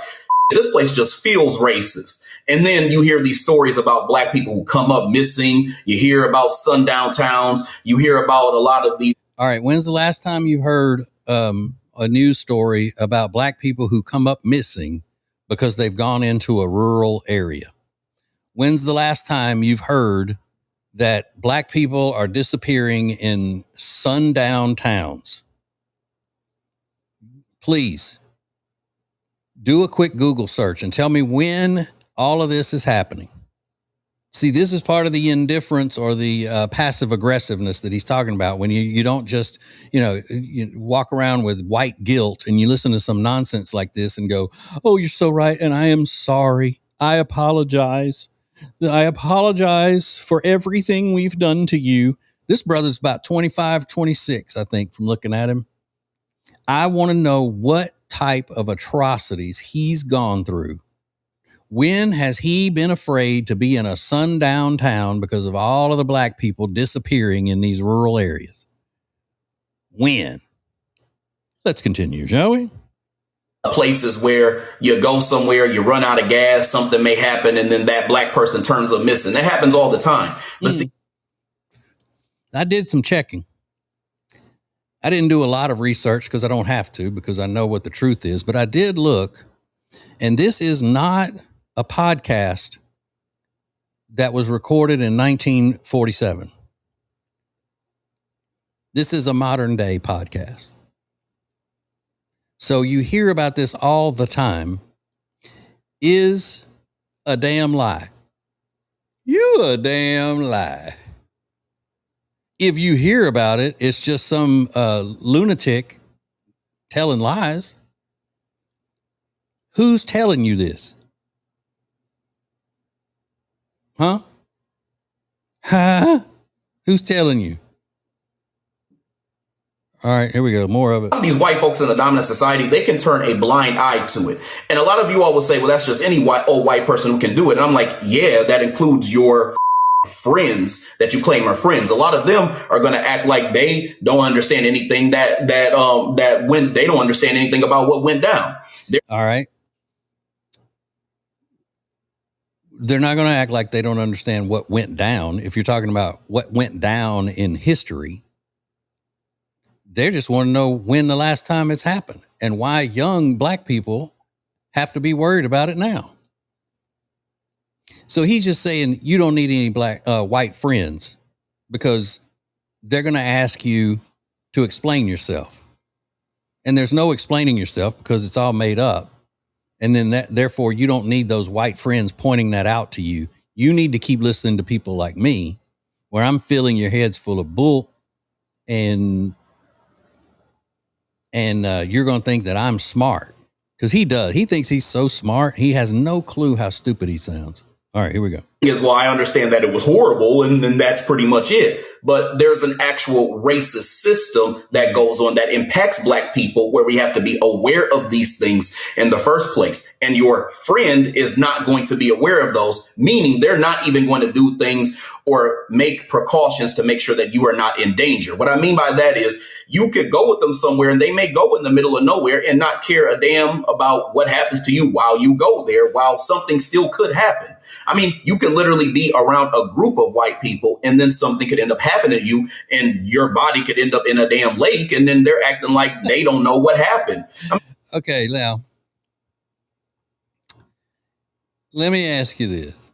Speaker 3: this place just feels racist. And then you hear these stories about black people who come up missing. You hear about sundown towns. You hear about a lot of these.
Speaker 1: All right. When's the last time you heard a news story about black people who come up missing because they've gone into a rural area? When's the last time you've heard that black people are disappearing in sundown towns? please do a quick Google search and tell me when all of this is happening. See, this is part of the indifference or the passive aggressiveness that he's talking about when you don't just, you walk around with white guilt and you listen to some nonsense like this and go, oh, you're so right. And I am sorry. I apologize. I apologize for everything we've done to you. This brother's about 25, 26, I think, from looking at him. I want to know what type of atrocities he's gone through. When has he been afraid to be in a sundown town because of all of the black people disappearing in these rural areas? When? Let's continue, shall we?
Speaker 3: Places where you go somewhere, you run out of gas, something may happen, and then that black person turns up missing. That happens all the time. But see,
Speaker 1: I did some checking. I didn't do a lot of research because I don't have to, because I know what the truth is, but I did look, and this is not a podcast that was recorded in 1947. This is a modern day podcast. So you hear about this all the time. Is a damn lie. You a damn lie. If you hear about it, it's just some lunatic telling lies. Who's telling you this? Huh? Who's telling you? All right, here we go. More of it.
Speaker 3: These white folks in the dominant society, they can turn a blind eye to it. And a lot of you all will say, well, that's just any old white person who can do it. And I'm like, yeah, that includes your friends that you claim are friends. A lot of them are going to act like they don't understand anything that when they don't understand anything about what went down.
Speaker 1: All right. They're not going to act like they don't understand what went down. If you're talking about what went down in history, they just want to know when the last time it's happened and why young black people have to be worried about it now. So he's just saying you don't need any white friends because they're going to ask you to explain yourself. And there's no explaining yourself because it's all made up. And then therefore you don't need those white friends pointing that out to you. You need to keep listening to people like me, where I'm filling your heads full of bull and you're going to think that I'm smart, because he does. He thinks he's so smart. He has no clue how stupid he sounds. All right, here we go.
Speaker 3: Well, I understand that it was horrible, and that's pretty much it. But there's an actual racist system that goes on that impacts black people, where we have to be aware of these things in the first place. And your friend is not going to be aware of those, meaning they're not even going to do things or make precautions to make sure that you are not in danger. What I mean by that is you could go with them somewhere and they may go in the middle of nowhere and not care a damn about what happens to you while you go there, while something still could happen. I mean, you could literally be around a group of white people and then something could end up happening to you and your body could end up in a damn lake, and then they're acting like they don't know what happened.
Speaker 1: Okay, now, let me ask you this.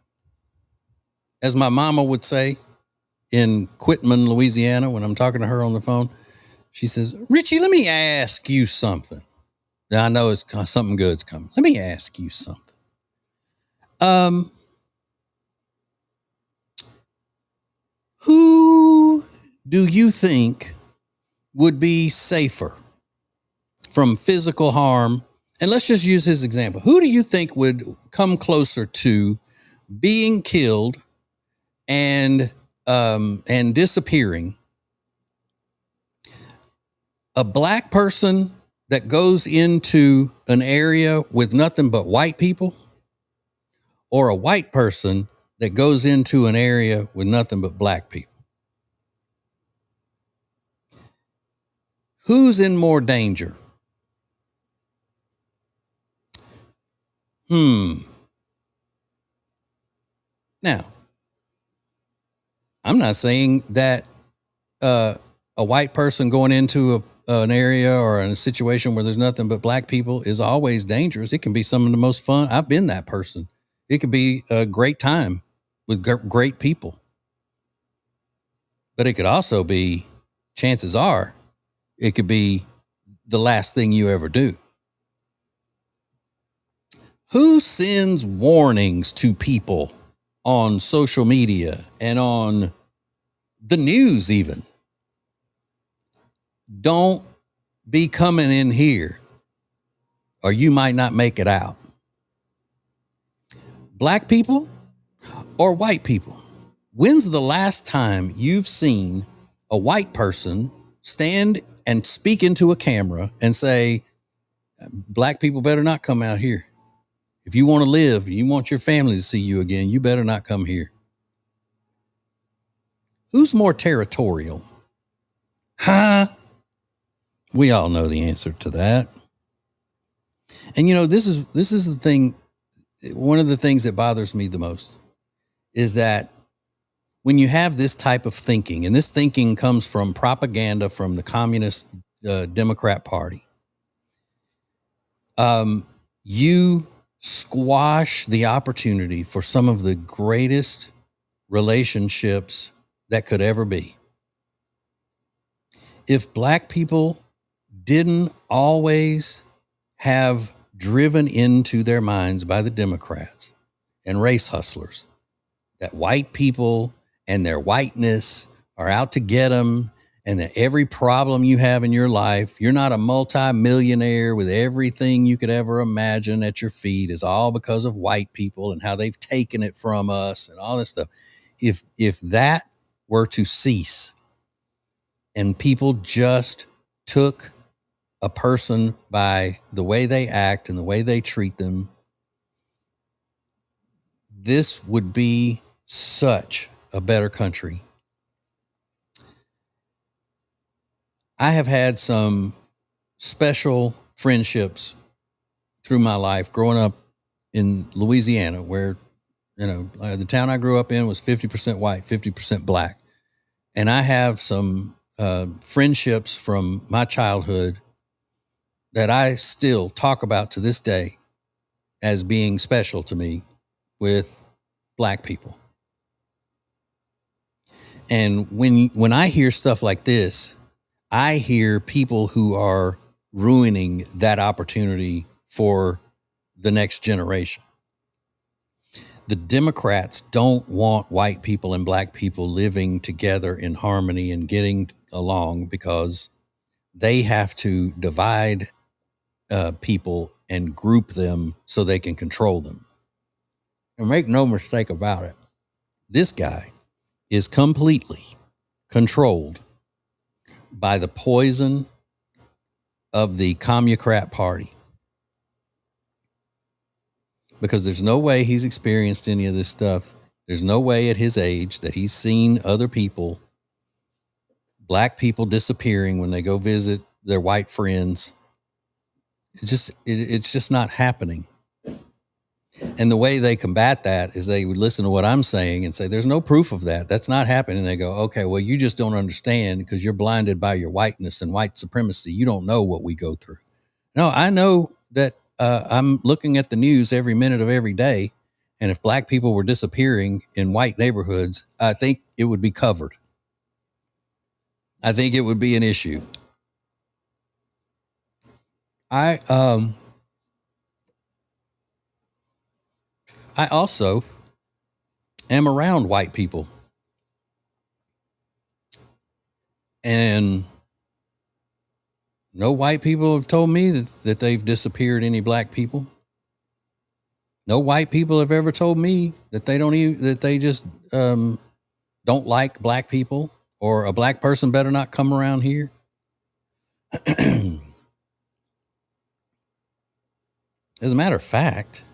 Speaker 1: As my mama would say in Quitman, Louisiana, when I'm talking to her on the phone, she says, Richie, let me ask you something. Now, I know it's something good's coming. Let me ask you something. Who do you think would be safer from physical harm? And let's just use his example. Who do you think would come closer to being killed and disappearing? A black person that goes into an area with nothing but white people, or a white person that goes into an area with nothing but black people? Who's in more danger? Now, I'm not saying that a white person going into an area or in a situation where there's nothing but black people is always dangerous. It can be some of the most fun. I've been that person. It could be a great time with great people. But it could also be, chances are, it could be the last thing you ever do. Who sends warnings to people on social media and on the news even? Don't be coming in here or you might not make it out. Black people or white people? When's the last time you've seen a white person stand and speak into a camera and say, black people better not come out here. If you want to live, you want your family to see you again, you better not come here. Who's more territorial? Huh? We all know the answer to that. And you know, this is the thing. One of the things that bothers me the most is that when you have this type of thinking, and this thinking comes from propaganda from the Communist Democrat Party, you squash the opportunity for some of the greatest relationships that could ever be. If black people didn't always have driven into their minds by the Democrats and race hustlers that white people and their whiteness are out to get them, and that every problem you have in your life, you're not a multi-millionaire with everything you could ever imagine at your feet, is all because of white people and how they've taken it from us and all this stuff. If that were to cease and people just took a person by the way they act and the way they treat them, this would be such a better country. I have had some special friendships through my life growing up in Louisiana, where, you know, the town I grew up in was 50% white, 50% black. And I have some friendships from my childhood that I still talk about to this day as being special to me with black people. And when I hear stuff like this, I hear people who are ruining that opportunity for the next generation. The Democrats don't want white people and black people living together in harmony and getting along because they have to divide people and group them so they can control them. And make no mistake about it, this guy is completely controlled by the poison of the Communist Party. Because there's no way he's experienced any of this stuff. There's no way at his age that he's seen other people, black people, disappearing when they go visit their white friends. It's just not happening. And the way they combat that is they would listen to what I'm saying and say, there's no proof of that. That's not happening. And they go, okay, well, you just don't understand because you're blinded by your whiteness and white supremacy. You don't know what we go through. No, I know that I'm looking at the news every minute of every day. And if black people were disappearing in white neighborhoods, I think it would be covered. I think it would be an issue. I also am around white people. And no white people have told me that they've disappeared any black people. No white people have ever told me that they just don't like black people, or a black person better not come around here. As a matter of fact,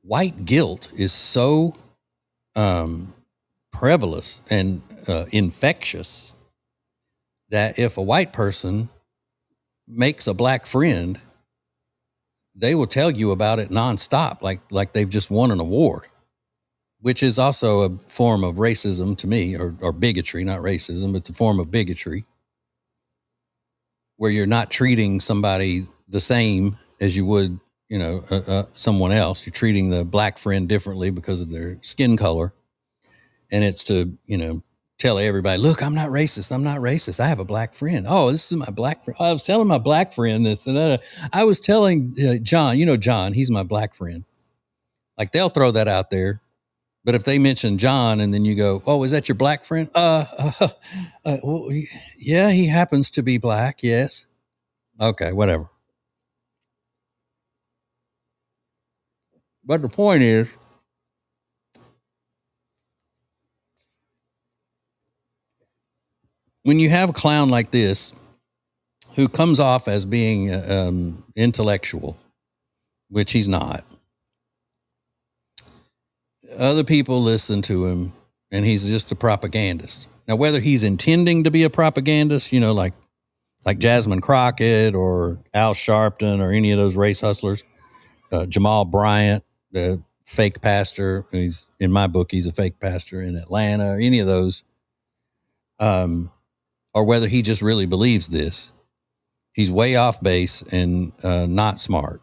Speaker 1: white guilt is so prevalent and infectious that if a white person makes a black friend, they will tell you about it nonstop, like they've just won an award, which is also a form of racism to me, or bigotry, not racism. It's a form of bigotry where you're not treating somebody the same as you would, someone else. You're treating the black friend differently because of their skin color. And it's to, tell everybody, look, I'm not racist. I'm not racist. I have a black friend. Oh, this is my black friend. I was telling my black friend this. And I was telling John, John, he's my black friend. Like they'll throw that out there. But if they mention John and then you go, oh, is that your black friend? Well, yeah, he happens to be black. Yes. Okay, whatever. But the point is, when you have a clown like this who comes off as being intellectual, which he's not, other people listen to him and he's just a propagandist. Now, whether he's intending to be a propagandist, like Jasmine Crockett or Al Sharpton or any of those race hustlers, Jamal Bryant, the fake pastor, he's in my book, he's a fake pastor in Atlanta, or any of those, or whether he just really believes this, he's way off base and not smart.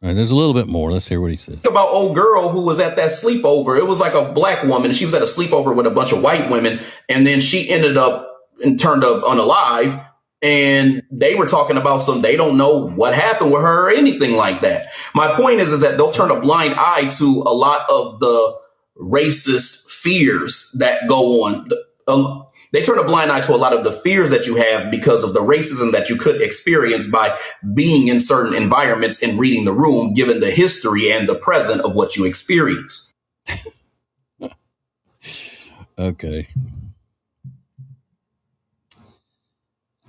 Speaker 1: All right, there's a little bit more. Let's hear what he says.
Speaker 3: About old girl who was at that sleepover. It was like a black woman. She was at a sleepover with a bunch of white women, and then she ended up and turned up unalive. And they were talking about they don't know what happened with her or anything like that. My point is that they'll turn a blind eye to a lot of the racist fears that go on. They turn a blind eye to a lot of the fears that you have because of the racism that you could experience by being in certain environments and reading the room, given the history and the present of what you experience.
Speaker 1: Okay.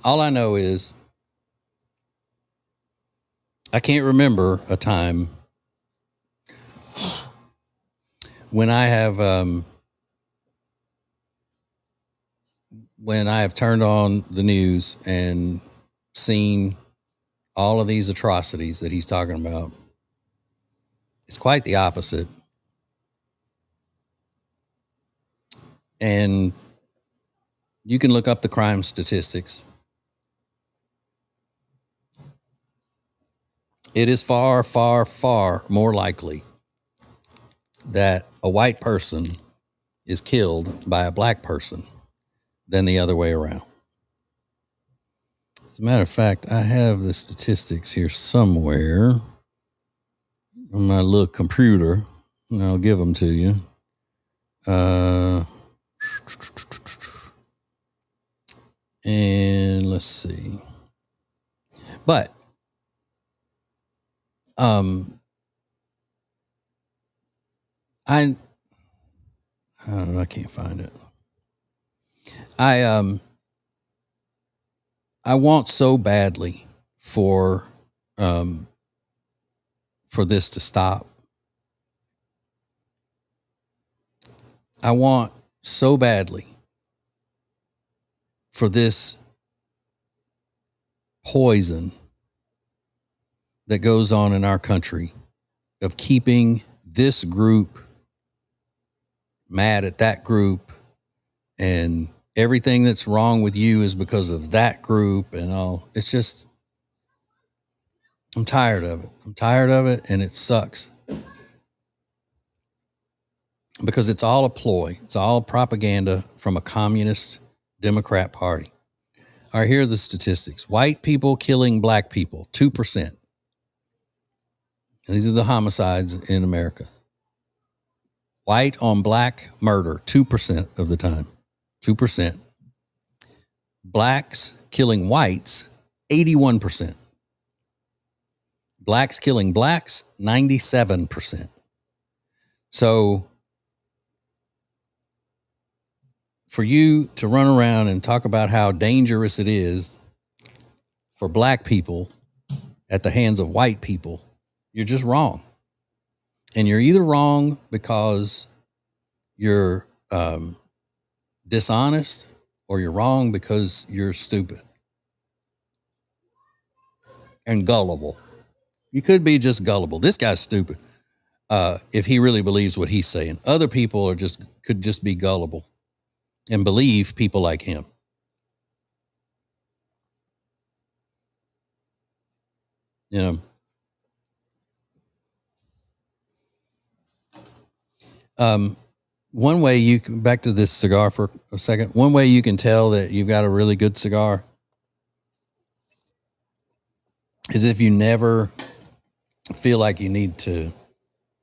Speaker 1: All I know is I can't remember a time when I have turned on the news and seen all of these atrocities that he's talking about. It's quite the opposite. And you can look up the crime statistics. It is far, far, far more likely that a white person is killed by a black person than the other way around. As a matter of fact, I have the statistics here somewhere on my little computer, and I'll give them to you. And let's see. But I don't know, I can't find it. I want so badly for this to stop. I want so badly for this poison that goes on in our country of keeping this group mad at that group, and everything that's wrong with you is because of that group and all. It's just, I'm tired of it. I'm tired of it, and it sucks. Because it's all a ploy. It's all propaganda from a communist Democrat party. All right, here are the statistics. White people killing black people, 2%. These are the homicides in America. White on black murder, 2% of the time. 2%. Blacks killing whites, 81%. Blacks killing blacks, 97%. So for you to run around and talk about how dangerous it is for black people at the hands of white people, you're just wrong. And you're either wrong because you're dishonest, or you're wrong because you're stupid and gullible. You could be just gullible. This guy's stupid if he really believes what he's saying. Other people could just be gullible and believe people like him. You know. One way you can, back to this cigar for a second. One way you can tell that you've got a really good cigar is if you never feel like you need to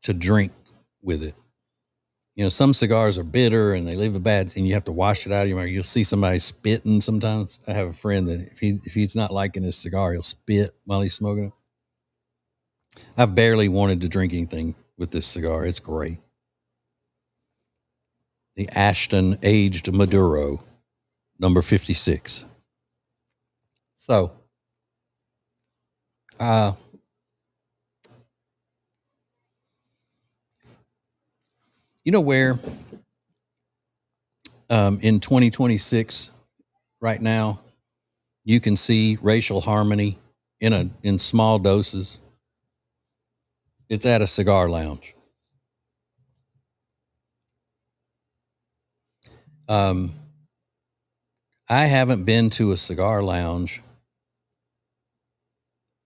Speaker 1: drink with it. You know, some cigars are bitter and they leave a bad, and you have to wash it out of your mouth. You'll see somebody spitting sometimes. I have a friend that if he's not liking his cigar, he'll spit while he's smoking it. I've barely wanted to drink anything with this cigar. It's great. The Ashton Aged Maduro, number 56. So, you know where in 2026 right now you can see racial harmony in small doses? It's at a cigar lounge. I haven't been to a cigar lounge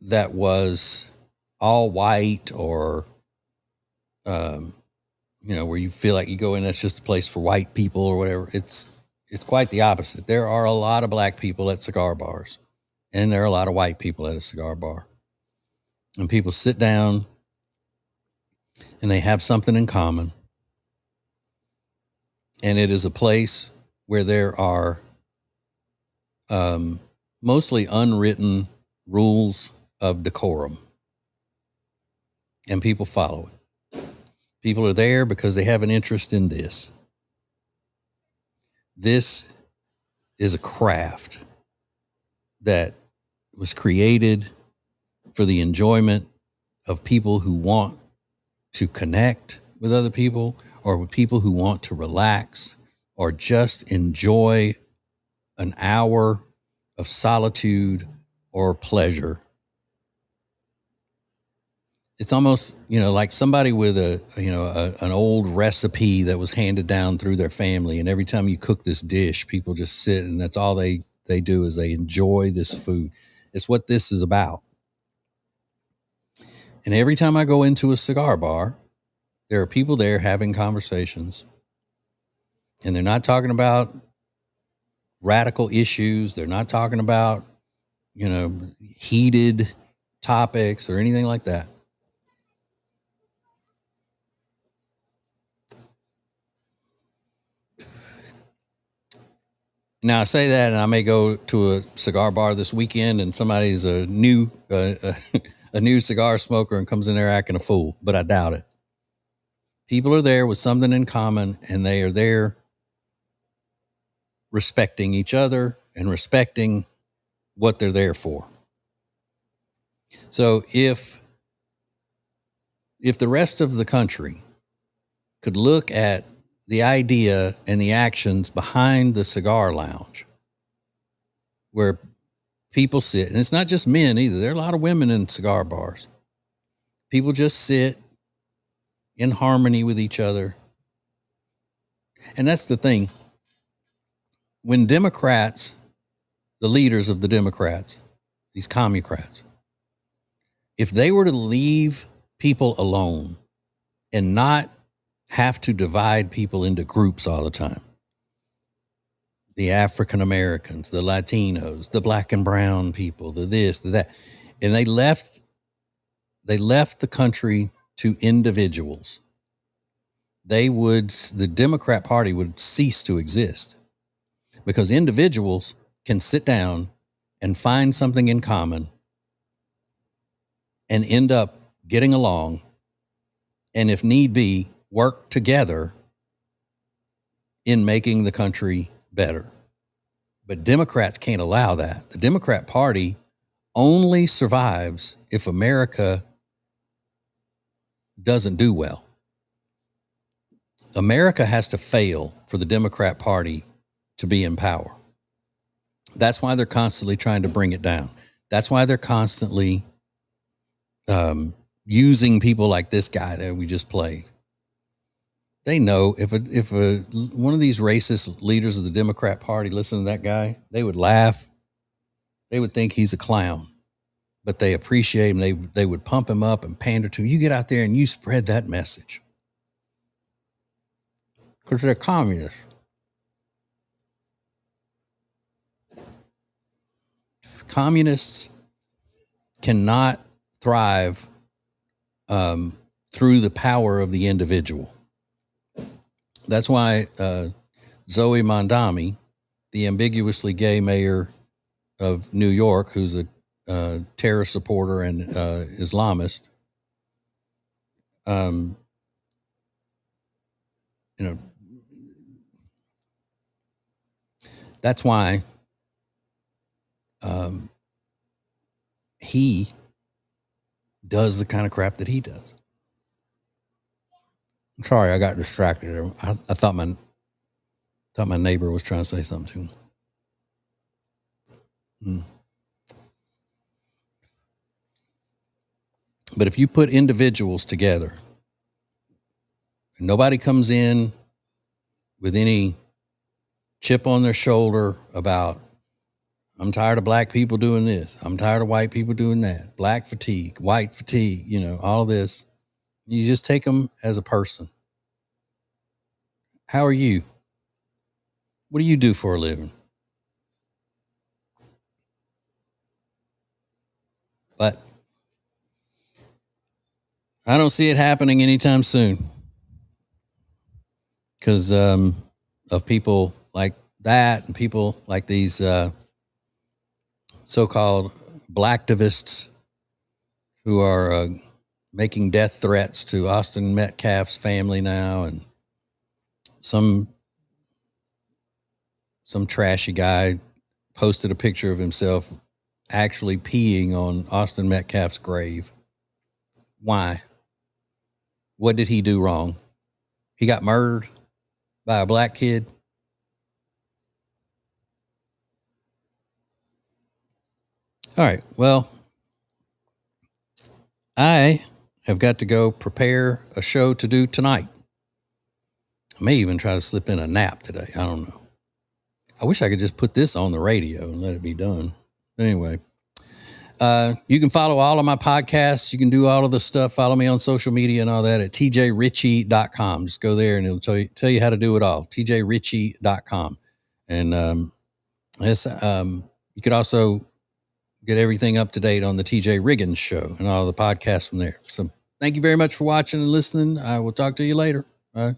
Speaker 1: that was all white or, you know, where you feel like you go in, that's just a place for white people or whatever. It's quite the opposite. There are a lot of black people at cigar bars, and there are a lot of white people at a cigar bar. And people sit down and they have something in common. And it is a place where there are mostly unwritten rules of decorum. And people follow it. People are there because they have an interest in this. This is a craft that was created for the enjoyment of people who want to connect with other people, or with people who want to relax or just enjoy an hour of solitude or pleasure. It's almost, you know, like somebody with an old recipe that was handed down through their family. And every time you cook this dish, people just sit and that's all they do is they enjoy this food. It's what this is about. And every time I go into a cigar bar, there are people there having conversations, and they're not talking about radical issues. They're not talking about, you know, heated topics or anything like that. Now I say that, and I may go to a cigar bar this weekend, and somebody's a new cigar smoker and comes in there acting a fool, but I doubt it. People are there with something in common, and they are there respecting each other and respecting what they're there for. So if the rest of the country could look at the idea and the actions behind the cigar lounge, where people sit, and it's not just men either. There are a lot of women in cigar bars. People just sit in harmony with each other. And that's the thing. When Democrats, the leaders of the Democrats, these commucrats, if they were to leave people alone and not have to divide people into groups all the time, the African Americans, the Latinos, the black and brown people, the this, the that, and they left the country to individuals, the Democrat Party would cease to exist, because individuals can sit down and find something in common and end up getting along, and if need be, work together in making the country better. But Democrats can't allow that. The Democrat Party only survives if America doesn't do well. America has to fail for the Democrat Party to be in power. That's why they're constantly trying to bring it down. That's why they're constantly using people like this guy that we just played. They know if one of these racist leaders of the Democrat Party listened to that guy, they would laugh. They would think he's a clown, but they appreciate him. They would pump him up and pander to him. You get out there and you spread that message. because they're communists. Communists cannot thrive through the power of the individual. That's why Zoe Mondami, the ambiguously gay mayor of New York, who's a terrorist supporter and Islamist, that's why he does the kind of crap that he does. I'm sorry, I got distracted. I thought my neighbor was trying to say something to him. But if you put individuals together, nobody comes in with any chip on their shoulder about, I'm tired of black people doing this. I'm tired of white people doing that. Black fatigue, white fatigue, all of this. You just take them as a person. How are you? What do you do for a living? But I don't see it happening anytime soon because of people like that and people like these so-called blacktivists who are making death threats to Austin Metcalf's family now, and some trashy guy posted a picture of himself actually peeing on Austin Metcalf's grave. Why? What did he do wrong? He got murdered by a black kid. All right. Well, I have got to go prepare a show to do tonight. I may even try to slip in a nap today. I don't know. I wish I could just put this on the radio and let it be done. Anyway, you can follow all of my podcasts. You can do all of the stuff. Follow me on social media and all that at tjritchie.com. Just go there and it'll tell you how to do it all. tjritchie.com. And you could also get everything up to date on the TJ Riggins Show and all the podcasts from there. So thank you very much for watching and listening. I will talk to you later. All right.